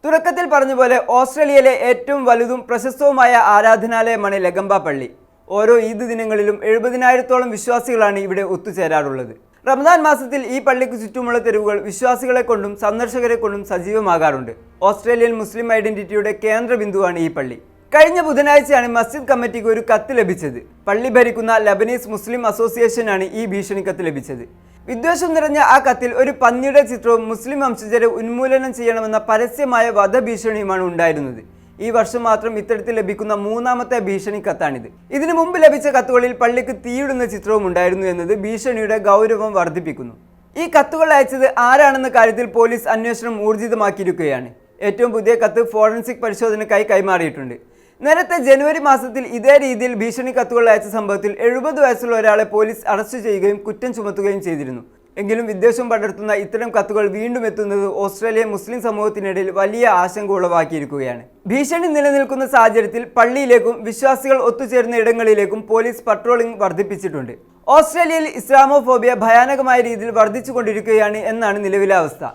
തുടക്കത്തിൽ പറഞ്ഞ പോലെ ഓസ്ട്രേലിയയിലെ ഏറ്റവും വലുതും പ്രശസ്തവുമായ ആരാധനാലയമാണ് ലഗംബ പള്ളി. ഓരോ ഈദ് ദിനങ്ങളിലും 70,000-ഓളം വിശ്വാസികളാണ് ഇവിടെ ഒത്തുചേരാറുള്ളത്. റമദാൻ മാസത്തിൽ ഈ പള്ളിക്ക് ചുറ്റുമുള്ള തെരുവുകൾ വിശ്വാസികളെ കൊണ്ടും സന്ദർശകരെ കൊണ്ടും സജീവമാകാറുണ്ട്. ഓസ്ട്രേലിയൻ മുസ്ലിം ഐഡന്റിറ്റിയുടെ കേന്ദ്ര ബിന്ദുവാണ് ഈ പള്ളി. കഴിഞ്ഞ ബുധനാഴ്ചയാണ് മസ്ജിദ് കമ്മിറ്റിക്ക് ഒരു കത്ത് ലഭിച്ചത്. പള്ളി ഭരിക്കുന്ന ലബനീസ് മുസ്ലിം അസോസിയേഷനാണ് ഈ ഭീഷണി കത്ത് ലഭിച്ചത്. വിദ്വേഷം നിറഞ്ഞ ആ കത്തിൽ ഒരു പന്നിയുടെ ചിത്രവും മുസ്ലിം വംശജരെ ഉന്മൂലനം ചെയ്യണമെന്ന പരസ്യമായ വധഭീഷണിയുമാണ് ഉണ്ടായിരുന്നത്. ഈ വർഷം മാത്രം ഇത്തരത്തിൽ ലഭിക്കുന്ന മൂന്നാമത്തെ ഭീഷണി കത്താണിത്. ഇതിനു മുമ്പ് ലഭിച്ച കത്തുകളിൽ പള്ളിക്ക് തീയിടുന്ന ചിത്രവും ഉണ്ടായിരുന്നു എന്നത് ഭീഷണിയുടെ ഗൗരവം വർദ്ധിപ്പിക്കുന്നു. ഈ കത്തുകൾ അയച്ചത് ആരാണെന്ന കാര്യത്തിൽ പോലീസ് അന്വേഷണം ഊർജിതമാക്കിയിരിക്കുകയാണ്. ഏറ്റവും പുതിയ കത്ത് ഫോറൻസിക് പരിശോധനയ്ക്കായി കൈമാറിയിട്ടുണ്ട്. നേരത്തെ ജനുവരി മാസത്തിൽ ഇതേ രീതിയിൽ ഭീഷണി കത്തുകൾ അയച്ച സംഭവത്തിൽ 70 വയസ്സുള്ള ഒരാളെ പോലീസ് അറസ്റ്റ് ചെയ്യുകയും കുറ്റം ചുമത്തുകയും ചെയ്തിരുന്നു. എങ്കിലും വിദ്വേഷം പടർത്തുന്ന ഇത്തരം കത്തുകൾ വീണ്ടും എത്തുന്നത് ഓസ്ട്രേലിയൻ മുസ്ലിം സമൂഹത്തിനിടയിൽ വലിയ ആശങ്ക ഉളവാക്കിയിരിക്കുകയാണ്. ഭീഷണി നിലനിൽക്കുന്ന സാഹചര്യത്തിൽ പള്ളിയിലേക്കും വിശ്വാസികൾ ഒത്തുചേരുന്ന ഇടങ്ങളിലേക്കും പോലീസ് പട്രോളിംഗ് വർദ്ധിപ്പിച്ചിട്ടുണ്ട്. ഓസ്ട്രേലിയയിൽ ഇസ്ലാമോഫോബിയ ഭയാനകമായ രീതിയിൽ വർദ്ധിച്ചുകൊണ്ടിരിക്കുകയാണ് എന്നാണ് നിലവിലെ അവസ്ഥ.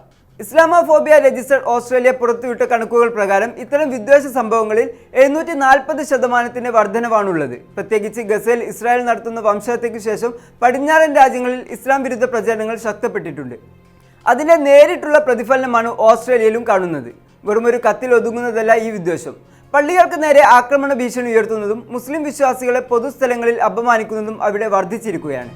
ഇസ്ലാമോഫോബിയ രജിസ്റ്റർ ഓസ്ട്രേലിയ പുറത്തുവിട്ട കണക്കുകൾ പ്രകാരം ഇത്തരം വിദ്വേഷ സംഭവങ്ങളിൽ 740% വർധനവാണുള്ളത്. പ്രത്യേകിച്ച് ഗസയിൽ ഇസ്രായേൽ നടത്തുന്ന വംശഹത്യയ്ക്ക് ശേഷം പടിഞ്ഞാറൻ രാജ്യങ്ങളിൽ ഇസ്ലാം വിരുദ്ധ പ്രചരണങ്ങൾ ശക്തപ്പെട്ടിട്ടുണ്ട്. അതിന്റെ നേരിട്ടുള്ള പ്രതിഫലനമാണ് ഓസ്ട്രേലിയയിലും കാണുന്നത്. വെറുമൊരു കത്തിൽ ഒതുങ്ങുന്നതല്ല ഈ വിദ്വേഷം. പള്ളികൾക്ക് നേരെ ആക്രമണ ഭീഷണി ഉയർത്തുന്നതും മുസ്ലിം വിശ്വാസികളെ പൊതുസ്ഥലങ്ങളിൽ അപമാനിക്കുന്നതും അവിടെ വർദ്ധിച്ചിരിക്കുകയാണ്.